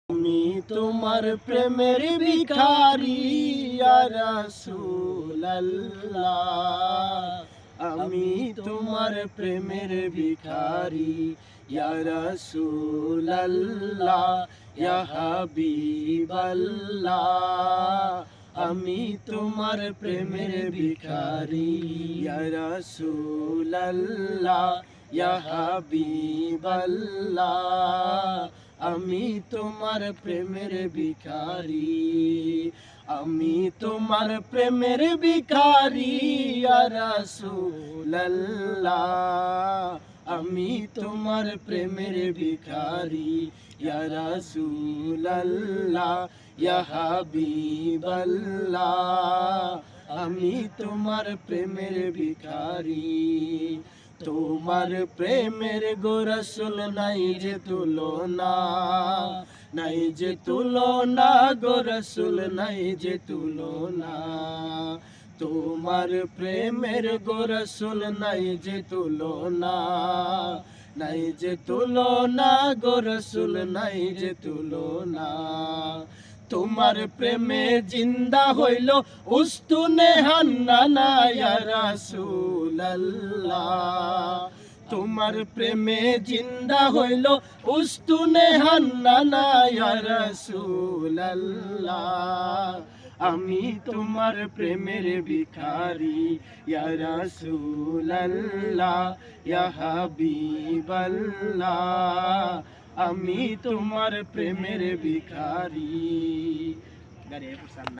আমি তোমার প্রেমের ভিখারি ইয়া রাসূলুল্লাহ। আমি তোমার প্রেমের ভিখারি ইয়া রাসূলুল্লাহ, ইয়া হাবিবাল্লাহ। আমি তোমার প্রেমের ভিখারি ইয়া রাসূলুল্লাহ, ইয়া হাবিবাল্লাহ। আমি তোমার প্রেমের ভিখারি, আমি তোমার প্রেমের ভিখারি ইয়া রাসূলুল্লাহ। আমি তোমার প্রেমের ভিখারি ইয়া রাসূলুল্লাহ, ইয়া হাবিবাল্লাহ। আমি তোমার প্রেমের ভিখারি। তোমার প্রেমের গো রাসূল নাই যে তুলনা, নাই যে তুলনা গো রাসূল নাই যে তুলনা। তোমার প্রেমের গো রাসূল নাই যে তুলনা, নাই যে তুলনা গো রাসূল নাই যে তুলনা। তোমার প্রেমে জিন্দা হইল উস্তুনে হান্নানা ইয়া রাসূলুল্লাহ। তোমার প্রেমে জিন্দা হইল উস্তুনে হান্নানা ইয়া রাসূলুল্লাহ। আমি তোমার প্রেমের ভিখারি ইয়া রাসূলুল্লাহ, ইয়া হাবিবাল্লাহ। আমি তোমার প্রেমের ভিখারি।